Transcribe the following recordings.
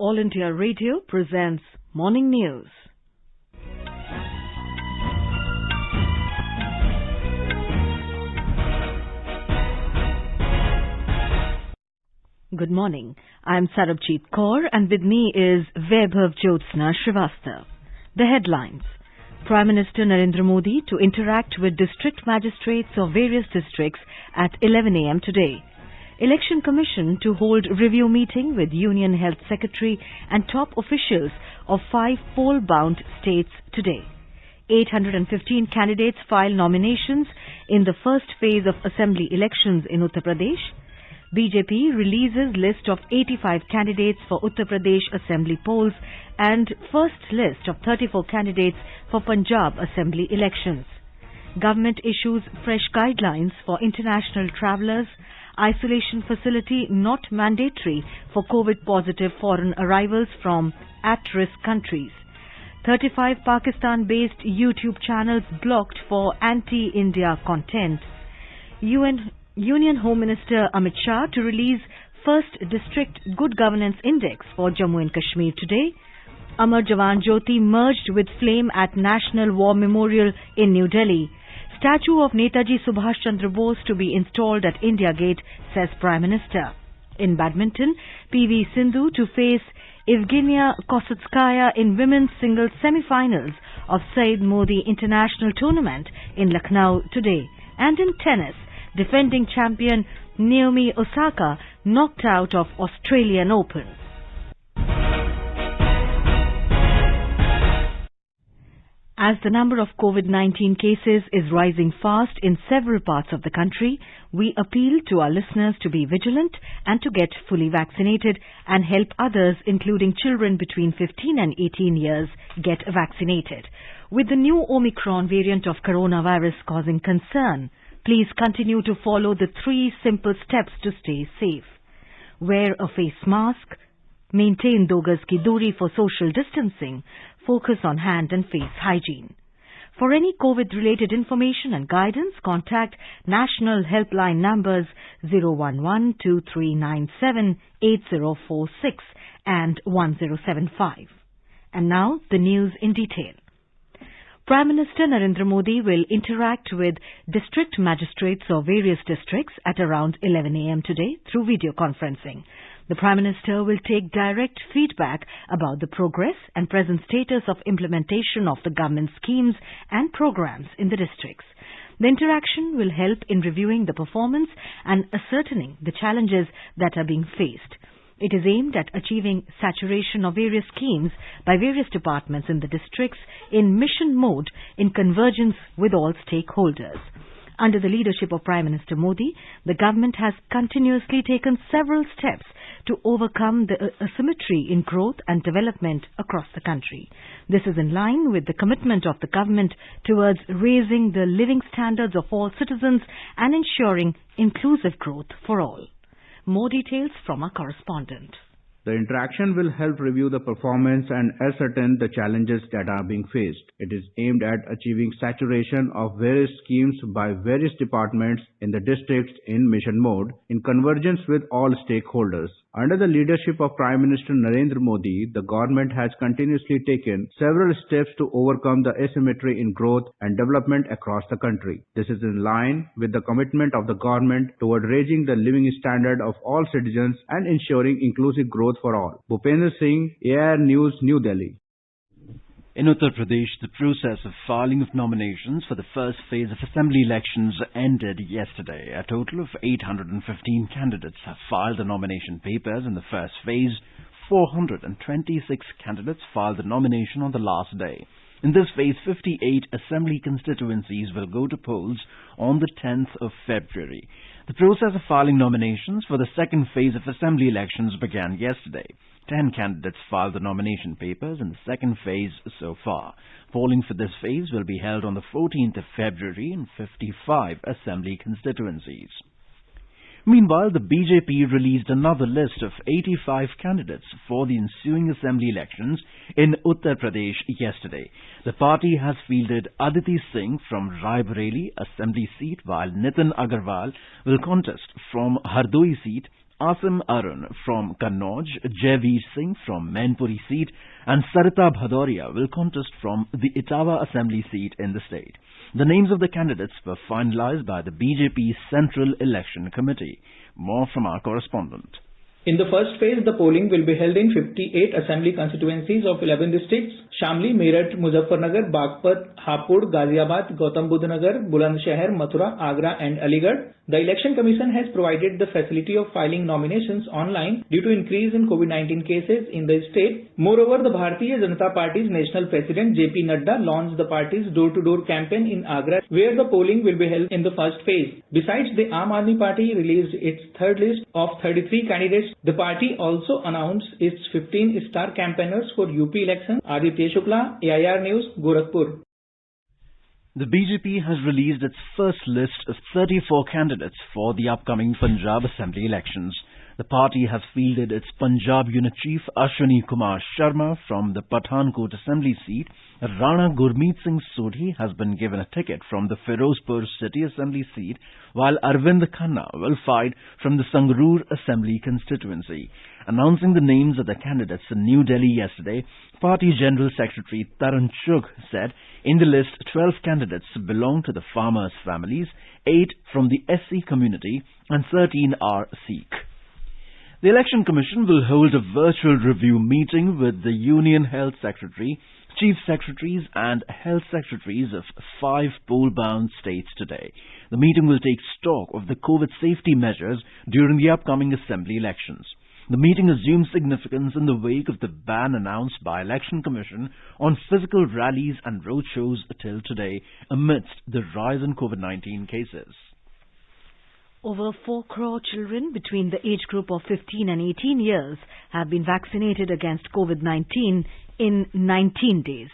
All India Radio presents Morning News. Good morning. I am Sarabjit Kaur and with me is Vaibhav Jyotsna Srivastava. The headlines. Prime Minister Narendra Modi to interact with district magistrates of various districts at 11 a.m. today. Election Commission to hold review meeting with Union Health Secretary and top officials of 5 poll-bound states today. 815 candidates file nominations in the first phase of Assembly elections in Uttar Pradesh. BJP releases list of 85 candidates for Uttar Pradesh Assembly polls and first list of 34 candidates for Punjab Assembly elections. Government issues fresh guidelines for international travellers. Isolation facility not mandatory for COVID-positive foreign arrivals from at-risk countries. 35 Pakistan-based YouTube channels blocked for anti-India content. Union Home Minister Amit Shah to release first District Good Governance Index for Jammu and Kashmir today. Amer, Jawan, Jyoti merged with flame at National War Memorial in New Delhi. Statue of Netaji Subhash Chandra Bose to be installed at India Gate, says Prime Minister. In badminton, PV Sindhu to face Evgenia Kossetskaya in women's singles semi-finals of Saeed Modi International Tournament in Lucknow today. And in tennis, defending champion Naomi Osaka knocked out of Australian Open. As the number of COVID-19 cases is rising fast in several parts of the country, we appeal to our listeners to be vigilant and to get fully vaccinated and help others, including children between 15 and 18 years, get vaccinated. With the new Omicron variant of coronavirus causing concern, please continue to follow the 3 simple steps to stay safe. Wear a face mask, maintain 2 gaz ki duri for social distancing, focus on hand and face hygiene. For any COVID-related information and guidance, contact National Helpline numbers 011-2397-8046 and 1075. And now, the news in detail. Prime Minister Narendra Modi will interact with district magistrates of various districts at around 11 a.m. today through video conferencing. The Prime Minister will take direct feedback about the progress and present status of implementation of the government schemes and programs in the districts. The interaction will help in reviewing the performance and ascertaining the challenges that are being faced. It is aimed at achieving saturation of various schemes by various departments in the districts in mission mode in convergence with all stakeholders. Under the leadership of Prime Minister Modi, the government has continuously taken several steps to overcome the asymmetry in growth and development across the country. This is in line with the commitment of the government towards raising the living standards of all citizens and ensuring inclusive growth for all. More details from our correspondent. The interaction will help review the performance and ascertain the challenges that are being faced. It is aimed at achieving saturation of various schemes by various departments in the districts in mission mode in convergence with all stakeholders. Under the leadership of Prime Minister Narendra Modi, the government has continuously taken several steps to overcome the asymmetry in growth and development across the country. This is in line with the commitment of the government toward raising the living standard of all citizens and ensuring inclusive growth for all. Bhupender Singh, AIR News, New Delhi. In Uttar Pradesh, the process of filing of nominations for the first phase of assembly elections ended yesterday. A total of 815 candidates have filed the nomination papers in the first phase. 426 candidates filed the nomination on the last day. In this phase, 58 assembly constituencies will go to polls on the 10th of February. The process of filing nominations for the second phase of assembly elections began yesterday. 10 candidates filed the nomination papers in the second phase so far. Polling for this phase will be held on the 14th of February in 55 assembly constituencies. Meanwhile, the BJP released another list of 85 candidates for the ensuing assembly elections in Uttar Pradesh yesterday. The party has fielded Aditi Singh from Rai Bareli assembly seat, while Nitin Agarwal will contest from Hardoi seat. Asim Arun from Kannauj, Jaiveer Singh from Mainpuri seat and Sarita Bhadoria will contest from the Etawah Assembly seat in the state. The names of the candidates were finalized by the BJP Central Election Committee. More from our correspondent. In the first phase, the polling will be held in 58 assembly constituencies of 11 districts: Shamli, Meerut, Muzaffarnagar, Bagpat, Hapur, Ghaziabad, Gautam Budh Nagar, Bulandshahr, Mathura, Agra and Aligarh. The Election Commission has provided the facility of filing nominations online due to increase in COVID-19 cases in the state. Moreover, the Bharatiya Janata Party's national president JP Nadda launched the party's door-to-door campaign in Agra, where the polling will be held in the first phase. Besides, the Aam Aadmi Party released its third list of 33 candidates. The party also announced its 15 star campaigners for UP election. Aditya Shukla, AIR News, Gorakhpur. The BJP has released its first list of 34 candidates for the upcoming Punjab Assembly elections. The party has fielded its Punjab unit chief Ashwini Kumar Sharma from the Pathankot Assembly seat. Rana Gurmeet Singh Sodhi has been given a ticket from the Firozpur City Assembly seat, while Arvind Khanna will fight from the Sangrur Assembly constituency. Announcing the names of the candidates in New Delhi yesterday, Party General Secretary Tarun Chugh said in the list 12 candidates belong to the farmers' families, 8 from the SC community and 13 are Sikh. The Election Commission will hold a virtual review meeting with the Union Health Secretary, Chief Secretaries and Health Secretaries of 5 poll-bound states today. The meeting will take stock of the COVID safety measures during the upcoming Assembly elections. The meeting assumes significance in the wake of the ban announced by Election Commission on physical rallies and roadshows till today amidst the rise in COVID-19 cases. Over 4 crore children between the age group of 15 and 18 years have been vaccinated against COVID-19 in 19 days.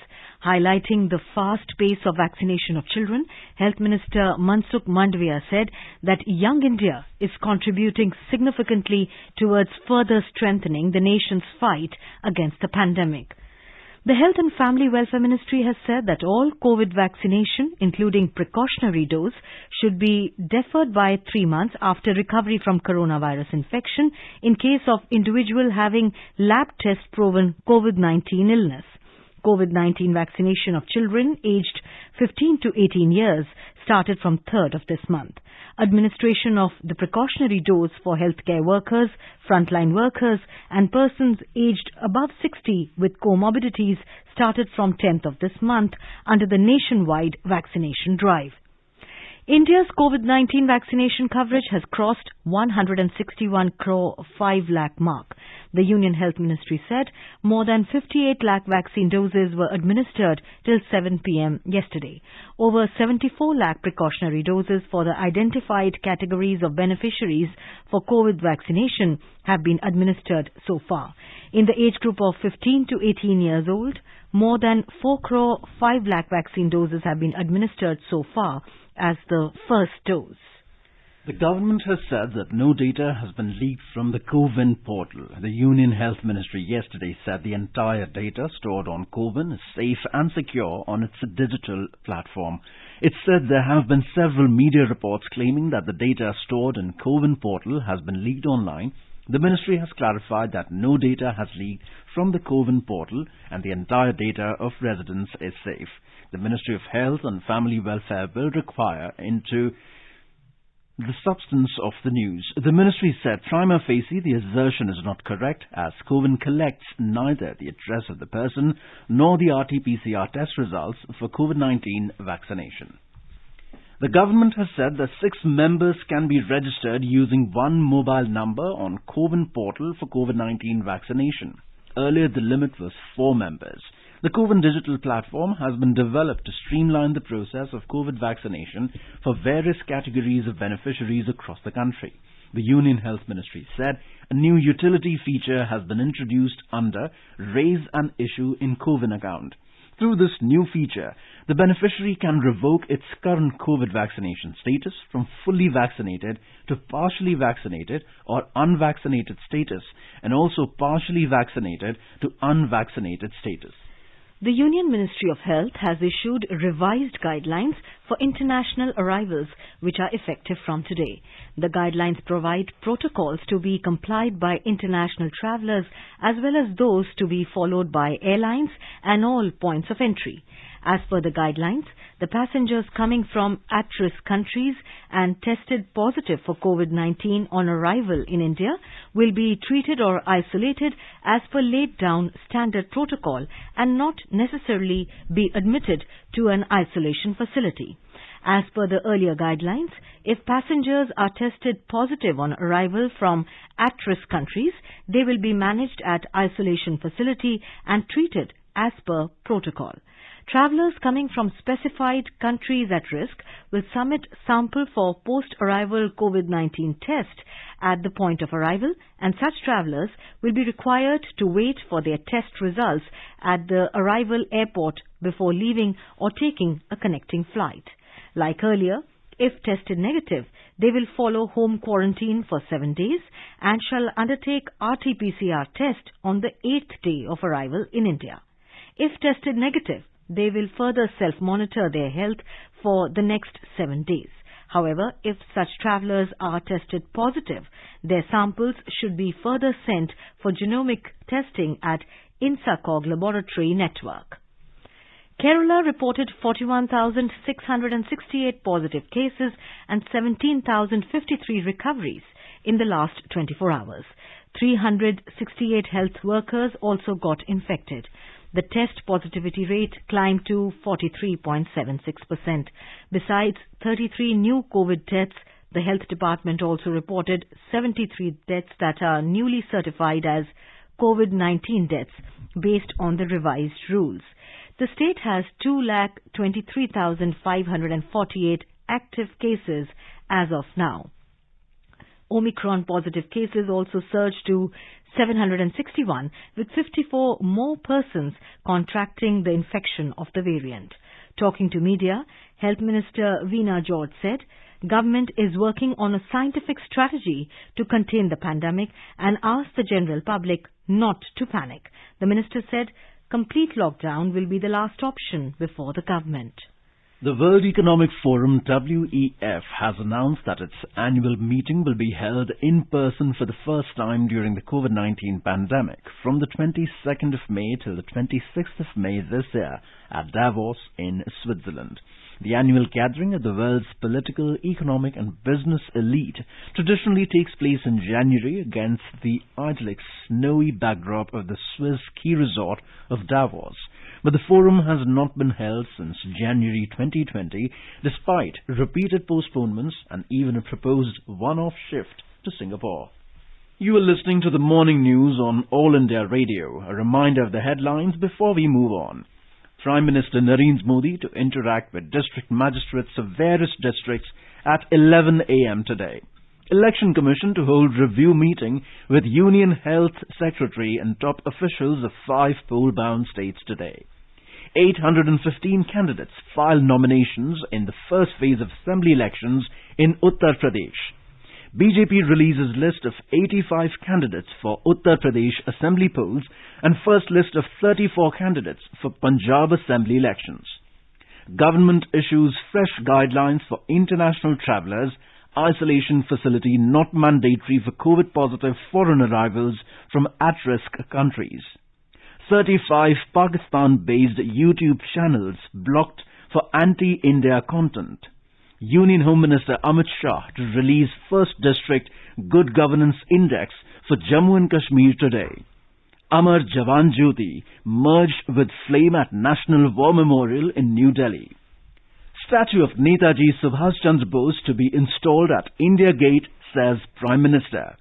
Highlighting the fast pace of vaccination of children, Health Minister Mansukh Mandavia said that Young India is contributing significantly towards further strengthening the nation's fight against the pandemic. The Health and Family Welfare Ministry has said that all COVID vaccination, including precautionary dose, should be deferred by 3 months after recovery from coronavirus infection in case of individual having lab test proven COVID-19 illness. COVID-19 vaccination of children aged 15 to 18 years started from 3rd of this month. Administration of the precautionary dose for healthcare workers, frontline workers and persons aged above 60 with comorbidities started from 10th of this month under the nationwide vaccination drive. India's COVID-19 vaccination coverage has crossed 161 crore 5 lakh mark. The Union Health Ministry said more than 58 lakh vaccine doses were administered till 7 p.m. yesterday. Over 74 lakh precautionary doses for the identified categories of beneficiaries for COVID vaccination have been administered so far. In the age group of 15 to 18 years old, more than 4 crore 5 lakh vaccine doses have been administered so far as the first dose. The government has said that no data has been leaked from the CoWIN portal. The Union Health Ministry yesterday said the entire data stored on CoWIN is safe and secure on its digital platform. It said there have been several media reports claiming that the data stored in CoWIN portal has been leaked online. The ministry has clarified that no data has leaked from the CoWIN portal and the entire data of residents is safe. The Ministry of Health and Family Welfare will inquire into the substance of the news. The ministry said prima facie the assertion is not correct as CoWIN collects neither the address of the person nor the RT-PCR test results for COVID-19 vaccination. The government has said that 6 members can be registered using one mobile number on CoWIN portal for COVID-19 vaccination. Earlier the limit was 4 members. The CoWIN digital platform has been developed to streamline the process of COVID vaccination for various categories of beneficiaries across the country. The Union Health Ministry said a new utility feature has been introduced under Raise an Issue in CoWIN account. Through this new feature, the beneficiary can revoke its current COVID vaccination status from fully vaccinated to partially vaccinated or unvaccinated status and also partially vaccinated to unvaccinated status. The Union Ministry of Health has issued revised guidelines for international arrivals which are effective from today. The guidelines provide protocols to be complied by international travellers as well as those to be followed by airlines and all points of entry. As per the guidelines, the passengers coming from at-risk countries and tested positive for COVID-19 on arrival in India will be treated or isolated as per laid down standard protocol and not necessarily be admitted to an isolation facility. As per the earlier guidelines, if passengers are tested positive on arrival from at-risk countries, they will be managed at isolation facility and treated as per protocol. Travellers coming from specified countries at risk will submit sample for post-arrival COVID-19 test at the point of arrival, and such travellers will be required to wait for their test results at the arrival airport before leaving or taking a connecting flight. Like earlier, if tested negative, they will follow home quarantine for 7 days and shall undertake RT-PCR test on the 8th day of arrival in India. If tested negative, they will further self-monitor their health for the next 7 days. However, if such travellers are tested positive, their samples should be further sent for genomic testing at INSACOG laboratory network. Kerala reported 41,668 positive cases and 17,053 recoveries in the last 24 hours. 368 health workers also got infected. The test positivity rate climbed to 43.76%. Besides 33 new COVID deaths, the health department also reported 73 deaths that are newly certified as COVID-19 deaths based on the revised rules. The state has 2,23,548 active cases as of now. Omicron positive cases also surged to 761, with 54 more persons contracting the infection of the variant. Talking to media, Health Minister Veena George said, Government is working on a scientific strategy to contain the pandemic and asked the general public not to panic. The minister said, complete lockdown will be the last option before the government. The World Economic Forum, WEF, has announced that its annual meeting will be held in person for the first time during the COVID-19 pandemic from the 22nd of May till the 26th of May this year at Davos in Switzerland. The annual gathering of the world's political, economic and business elite traditionally takes place in January against the idyllic snowy backdrop of the Swiss ski resort of Davos. But the forum has not been held since January 2020, despite repeated postponements and even a proposed one-off shift to Singapore. You are listening to the morning news on All India Radio. A reminder of the headlines before we move on. Prime Minister Narendra Modi to interact with district magistrates of various districts at 11 a.m. today. Election Commission to hold review meeting with Union Health Secretary and top officials of 5 poll-bound states today. 815 candidates filed nominations in the first phase of assembly elections in Uttar Pradesh. BJP releases list of 85 candidates for Uttar Pradesh assembly polls and first list of 34 candidates for Punjab assembly elections. Government issues fresh guidelines for international travellers, isolation facility not mandatory for COVID-positive foreign arrivals from at-risk countries. 35 Pakistan-based YouTube channels blocked for anti-India content. Union Home Minister Amer to release First District Good Governance Index for Jammu and Kashmir today. Amer Jawan Jyoti merged with flame at National War Memorial in New Delhi. Statue of Netaji Subhash Chandra Bose to be installed at India Gate, says Prime Minister.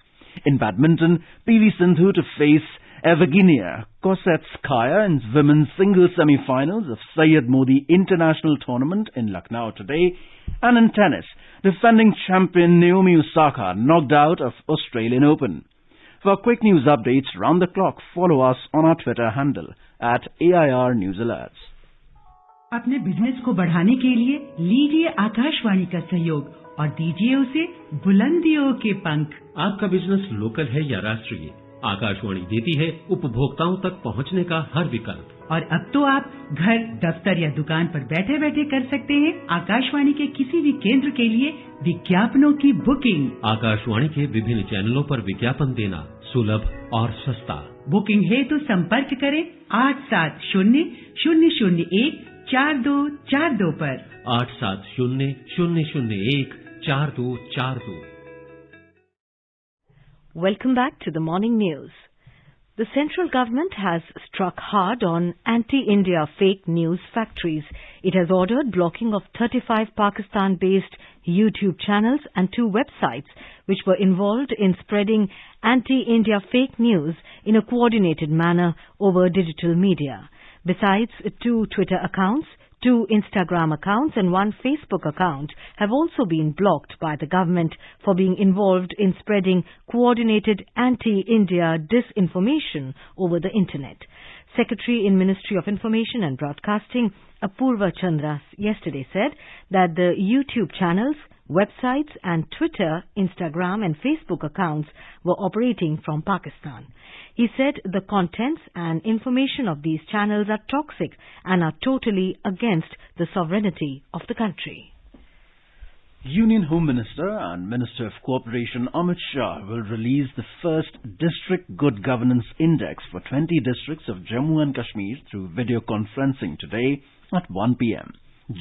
In badminton, PV Sindhu to face Evgenia Kosetskaya in women's singles semi-finals of Syed Modi International Tournament in Lucknow today. And in tennis, defending champion Naomi Osaka knocked out of Australian Open. For quick news updates round the clock, follow us on our Twitter handle at AIR News Alerts. अपने business को बढ़ाने के लिए लीजिए आकाशवाणी का सहयोग और दीजिए उसे बुलंदियों के पंख। आपका बिजनेस लोकल है या राष्ट्रीय, आकाशवाणी देती है उपभोक्ताओं तक पहुंचने का हर विकल्प। और अब तो आप घर, दफ्तर या दुकान पर बैठे बैठे कर सकते हैं आकाशवाणी के किसी भी केंद्र के लिए विज्ञापनों की बुकिंग। आकाशवाणी के विभिन्न चैनलों पर विज्ञापन देना सुलभ और सस्ता। बुकिंग है तो संपर्क करें 8700014242 पर। 8700014242। Welcome back to the morning news. The central government has struck hard on anti-India fake news factories. It has ordered blocking of 35 Pakistan-based YouTube channels and 2 websites which were involved in spreading anti-India fake news in a coordinated manner over digital media. Besides, 2 Twitter accounts, 2 Instagram accounts and 1 Facebook account have also been blocked by the government for being involved in spreading coordinated anti-India disinformation over the internet. Secretary in Ministry of Information and Broadcasting, Apurva Chandra, yesterday said that the YouTube channels, websites and Twitter, Instagram and Facebook accounts were operating from Pakistan. He said the contents and information of these channels are toxic and are totally against the sovereignty of the country. Union Home Minister and Minister of Cooperation Amer will release the first District Good Governance Index for 20 districts of Jammu and Kashmir through video conferencing today at 1 p.m.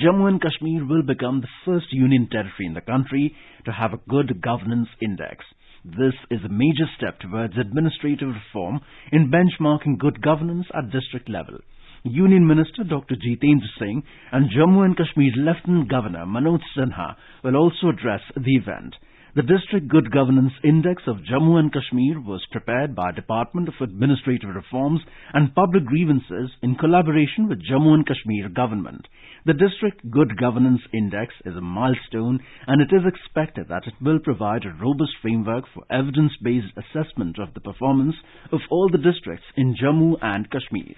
Jammu and Kashmir will become the first union territory in the country to have a good governance index. This is a major step towards administrative reform in benchmarking good governance at district level. Union Minister Dr. Jitendra Singh and Jammu and Kashmir Lieutenant Governor Manoj Sinha will also address the event. The District Good Governance Index of Jammu and Kashmir was prepared by Department of Administrative Reforms and Public Grievances in collaboration with Jammu and Kashmir Government. The District Good Governance Index is a milestone and it is expected that it will provide a robust framework for evidence-based assessment of the performance of all the districts in Jammu and Kashmir.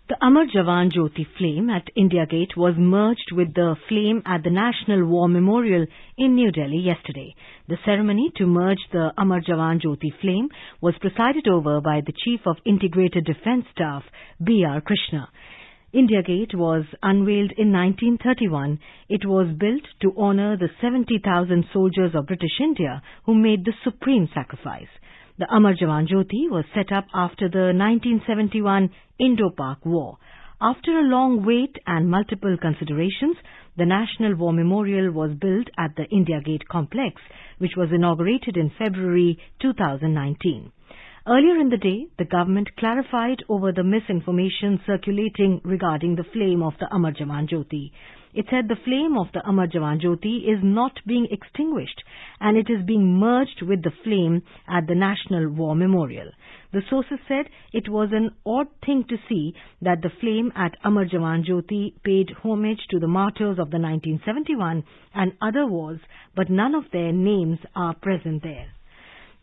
The Amer Jawan Jyoti flame at India Gate was merged with the flame at the National War Memorial in New Delhi yesterday. The ceremony to merge the Amer Jawan Jyoti flame was presided over by the Chief of Integrated Defence Staff, B.R. Krishna. India Gate was unveiled in 1931. It was built to honour the 70,000 soldiers of British India who made the supreme sacrifice. The Amer Jawan Jyoti was set up after the 1971 Indo-Pak War. After a long wait and multiple considerations, the National War Memorial was built at the India Gate complex, which was inaugurated in February 2019. Earlier in the day, the government clarified over the misinformation circulating regarding the flame of the Amer Jawan Jyoti. It said the flame of the Amer Jawan Jyoti is not being extinguished and it is being merged with the flame at the National War Memorial. The sources said it was an odd thing to see that the flame at Amer Jawan Jyoti paid homage to the martyrs of the 1971 and other wars, but none of their names are present there.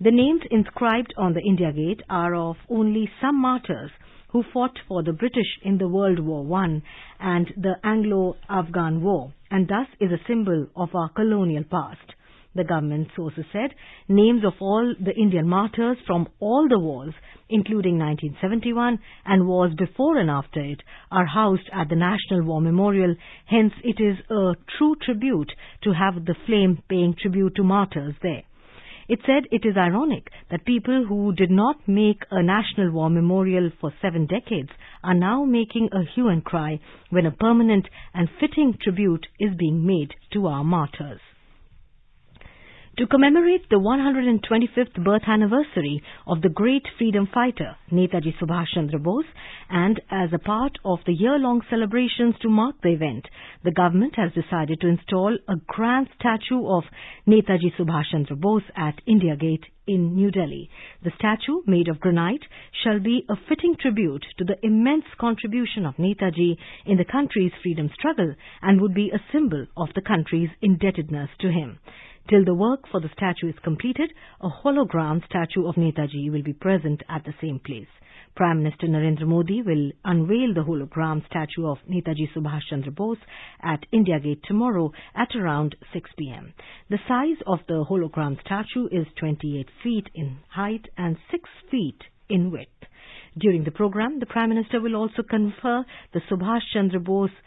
The names inscribed on the India Gate are of only some martyrs who fought for the British in the World War I and the Anglo-Afghan War, and thus is a symbol of our colonial past. The government sources said names of all the Indian martyrs from all the wars, including 1971 and wars before and after it, are housed at the National War Memorial. Hence, it is a true tribute to have the flame paying tribute to martyrs there. It said it is ironic that people who did not make a National War Memorial for 7 decades are now making a hue and cry when a permanent and fitting tribute is being made to our martyrs. To commemorate the 125th birth anniversary of the great freedom fighter Netaji Subhash Chandra Bose, and as a part of the year-long celebrations to mark the event, the government has decided to install a grand statue of Netaji Subhash Chandra Bose at India Gate in New Delhi. The statue, made of granite, shall be a fitting tribute to the immense contribution of Netaji in the country's freedom struggle and would be a symbol of the country's indebtedness to him. Till the work for the statue is completed, a hologram statue of Netaji will be present at the same place. Prime Minister Narendra Modi will unveil the hologram statue of Netaji Subhash Chandra Bose at India Gate tomorrow at around 6 p.m. The size of the hologram statue is 28 feet in height and 6 feet in width. During the program, the Prime Minister will also confer the Subhash Chandra Bose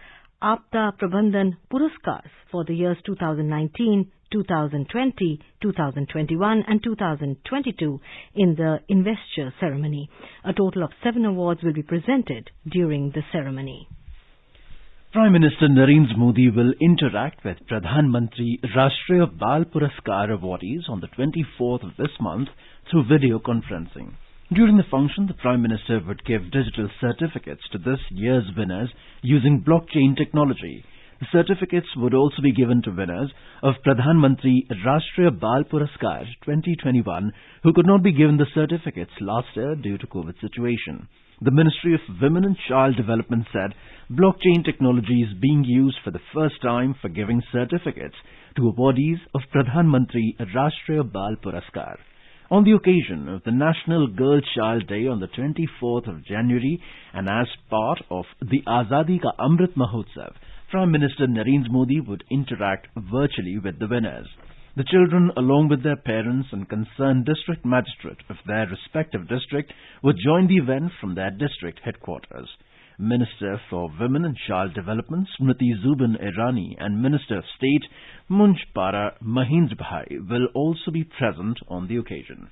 Aapda Prabandhan Puraskars for the years 2019, 2020, 2021 and 2022 in the investiture ceremony. A total of 7 awards will be presented during the ceremony. Prime Minister Narendra Modi will interact with Pradhan Mantri Rashtriya Bal Puraskar awardees on the 24th of this month through video conferencing. During the function, the Prime Minister would give digital certificates to this year's winners using blockchain technology. The certificates would also be given to winners of Pradhan Mantri Rashtriya Bal Puraskar 2021 who could not be given the certificates last year due to COVID situation. The Ministry of Women and Child Development said blockchain technology is being used for the first time for giving certificates to awardees of Pradhan Mantri Rashtriya Bal Puraskar. On the occasion of the National Girl Child Day on the 24th of January and as part of the Azadi Ka Amrit Mahotsav, Prime Minister Narendra Modi would interact virtually with the winners. The children, along with their parents and concerned district magistrate of their respective district, would join the event from their district headquarters. Minister for Women and Child Development Smriti Zubin Irani and Minister of State Munjpara Mahindra Bhai will also be present on the occasion.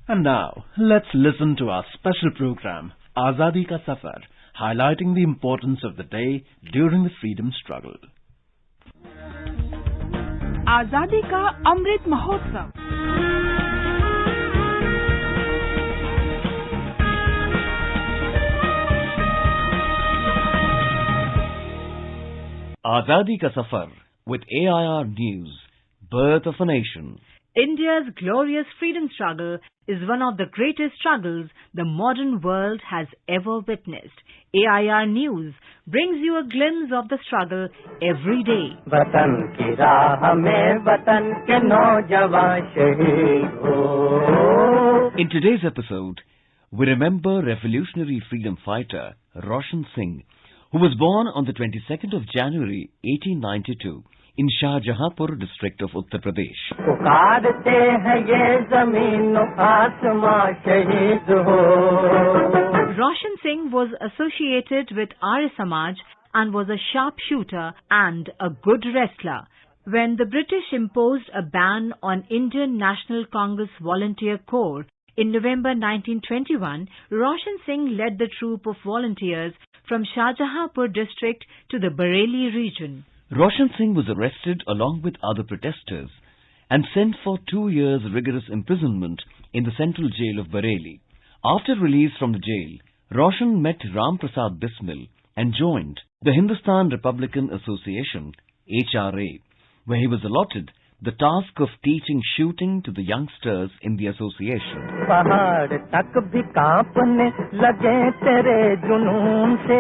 And now, let's listen to our special program, Azadi Ka Safar, highlighting the importance of the day during the freedom struggle. आजादी का Amrit Mahotsav. Azadi Ka Safar with AIR News, Birth of a Nation. India's glorious freedom struggle is one of the greatest struggles the modern world has ever witnessed. AIR News brings you a glimpse of the struggle every day. वतन की राह में वतन के नौजवान शहीद हो. In today's episode, we remember revolutionary freedom fighter Roshan Singh, who was born on the 22nd of January 1892 in Shahjahanpur district of Uttar Pradesh. पुकारते हैं ये ज़मीन आसमां शहीद हो. Roshan Singh was associated with Arya Samaj and was a sharpshooter and a good wrestler. When the British imposed a ban on Indian National Congress Volunteer Corps in November 1921, Roshan Singh led the troop of volunteers from Shahjahanpur district to the Bareilly region. Roshan Singh was arrested along with other protesters and sent for 2 years rigorous imprisonment in the central jail of Bareilly. After release from the jail, Roshan met Ram Prasad Bismil and joined the Hindustan Republican Association, HRA, where he was allotted the task of teaching shooting to the youngsters in the association. पहाड़ तक भी कांपने लगे तेरे जुनून से,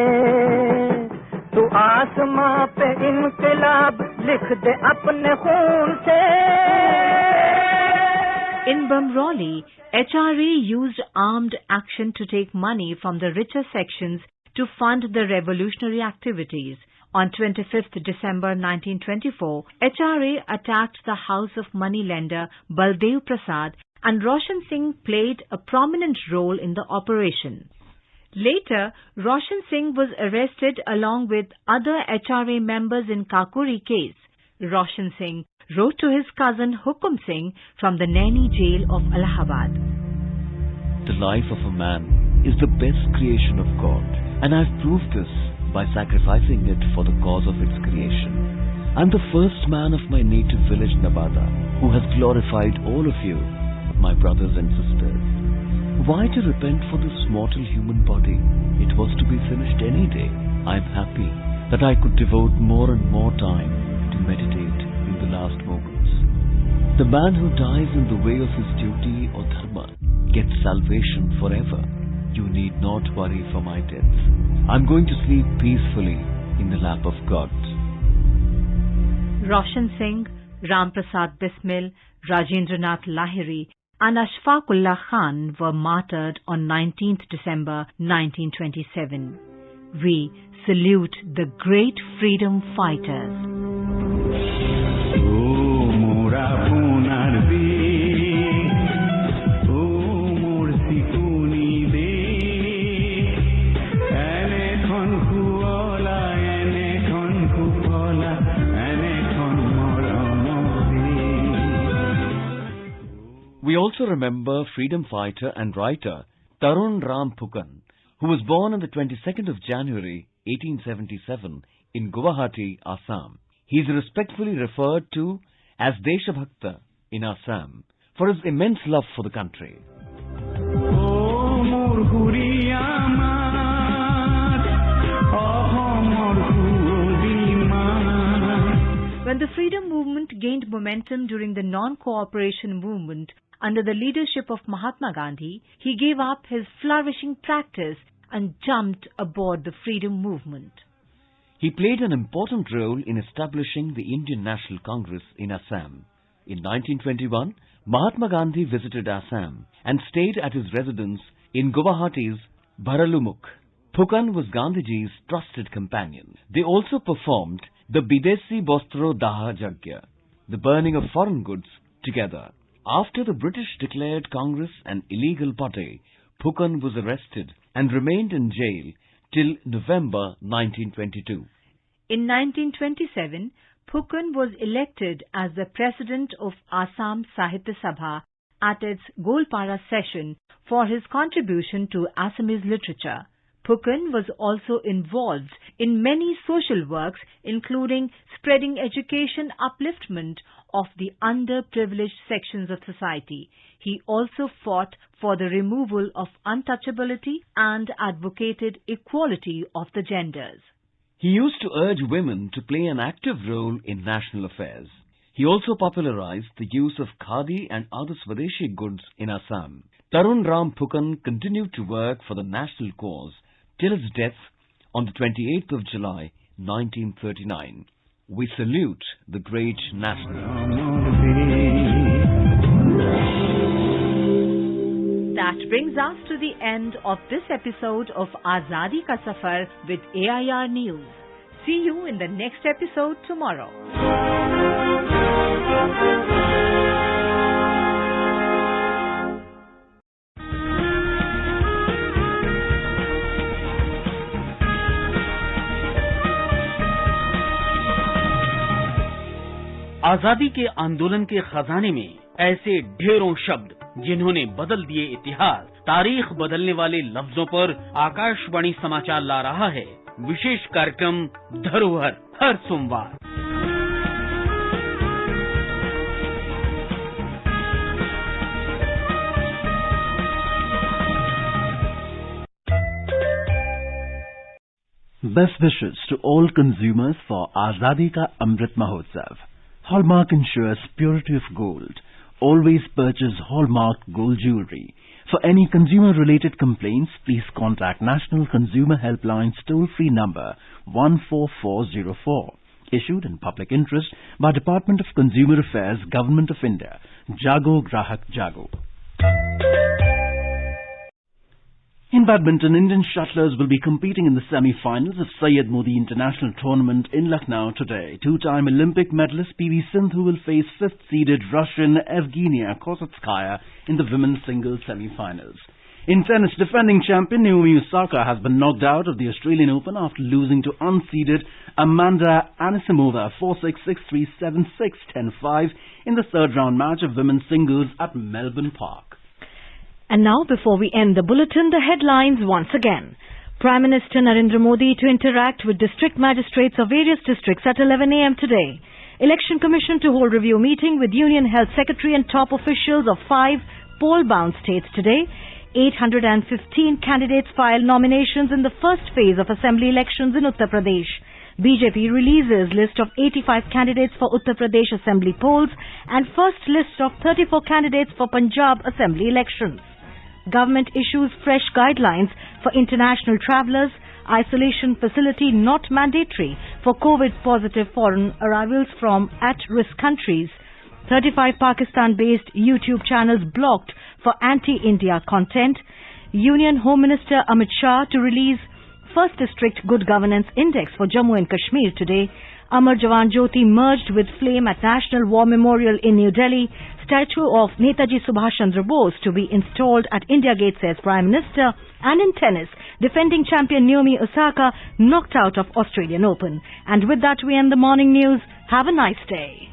तू आसमां पे इनकलाब लिख दे अपने खून से. In Bamroli, HRA used armed action to take money from the richer sections to fund the revolutionary activities. On 25th December 1924, HRA attacked the house of moneylender Baldev Prasad and Roshan Singh played a prominent role in the operation. Later, Roshan Singh was arrested along with other HRA members in Kakuri case. Roshan Singh wrote to his cousin Hukum Singh from the Naini jail of Allahabad. The life of a man is the best creation of God, and I've proved this by sacrificing it for the cause of its creation. I'm the first man of my native village Nabada who has glorified all of you, my brothers and sisters. Why to repent for this mortal human body? It was to be finished any day. I'm happy that I could devote more and more time to meditate in the last moments. The man who dies in the way of his duty or dharma gets salvation forever. You need not worry for my death. I'm going to sleep peacefully in the lap of God. Roshan Singh, Ram Prasad Bismil, Rajendranath Lahiri and Ashfaqullah Khan were martyred on 19th December 1927. We salute the great freedom fighters. Oh, We also remember freedom fighter and writer Tarun Ram Phukan, who was born on the 22nd of January 1877 in Guwahati, Assam. He is respectfully referred to as Deshabhakta in Assam for his immense love for the country. When the freedom movement gained momentum during the non-cooperation movement under the leadership of Mahatma Gandhi, he gave up his flourishing practice and jumped aboard the freedom movement. He played an important role in establishing the Indian National Congress in Assam. In 1921, Mahatma Gandhi visited Assam and stayed at his residence in Guwahati's Bharalumukh. Phukan was Gandhiji's trusted companion. They also performed the Bidesi Bostro Daha Jagya, the burning of foreign goods, together. After the British declared Congress an illegal body, Phukan was arrested and remained in jail till November 1922. In 1927, Phukan was elected as the president of Assam Sahitya Sabha at its Golpara session for his contribution to Assamese literature. Phukan was also involved in many social works, including spreading education upliftment of the underprivileged sections of society. He also fought for the removal of untouchability and advocated equality of the genders. He used to urge women to play an active role in national affairs. He also popularized the use of khadi and other Swadeshi goods in Assam. Tarun Ram Phukan continued to work for the national cause till his death on the 28th of July, 1939. We salute the great national. That brings us to the end of this episode of Azadi Ka Safar with AIR News. See you in the next episode tomorrow. आजादी के आंदोलन के खजाने में ऐसे ढेरों शब्द जिन्होंने बदल दिए इतिहास, तारीख बदलने वाले लफ्जों पर आकाशवाणी समाचार ला रहा है विशेष कार्यक्रम धरोहर हर सोमवार। Best wishes to all consumers for Azadi Ka Amrit Mahotsav. Hallmark ensures purity of gold. Always purchase hallmarked gold jewelry. For any consumer-related complaints, please contact National Consumer Helpline's toll-free number 14404. Issued in public interest by Department of Consumer Affairs, Government of India. Jago Grahak Jago. In badminton, Indian shuttlers will be competing in the semi-finals of Syed Modi International Tournament in Lucknow today. Two-time Olympic medalist PV Sindhu will face fifth-seeded Russian Evgenia Kosetskaya in the women's singles semi-finals. In tennis, defending champion Naomi Osaka has been knocked out of the Australian Open after losing to unseeded Amanda Anisimova 4-6, 6-3, 7-6, 10-5 in the third-round match of women's singles at Melbourne Park. And now, before we end the bulletin, the headlines once again. Prime Minister Narendra Modi to interact with district magistrates of various districts at 11 a.m. today. Election Commission to hold review meeting with Union Health Secretary and top officials of 5 poll-bound states today. 815 candidates file nominations in the first phase of assembly elections in Uttar Pradesh. BJP releases list of 85 candidates for Uttar Pradesh assembly polls and first list of 34 candidates for Punjab assembly elections. Government issues fresh guidelines for international travellers. Isolation facility not mandatory for COVID-positive foreign arrivals from at-risk countries. 35 Pakistan-based YouTube channels blocked for anti-India content. Union Home Minister Amit Shah to release First District Good Governance Index for Jammu and Kashmir today. Amer Jawan Jyoti merged with flame at National War Memorial in New Delhi. Statue of Netaji Subhash Chandra Bose to be installed at India Gate, says Prime Minister. And in tennis, defending champion Naomi Osaka knocked out of Australian Open. And with that, we end the morning news. Have a nice day.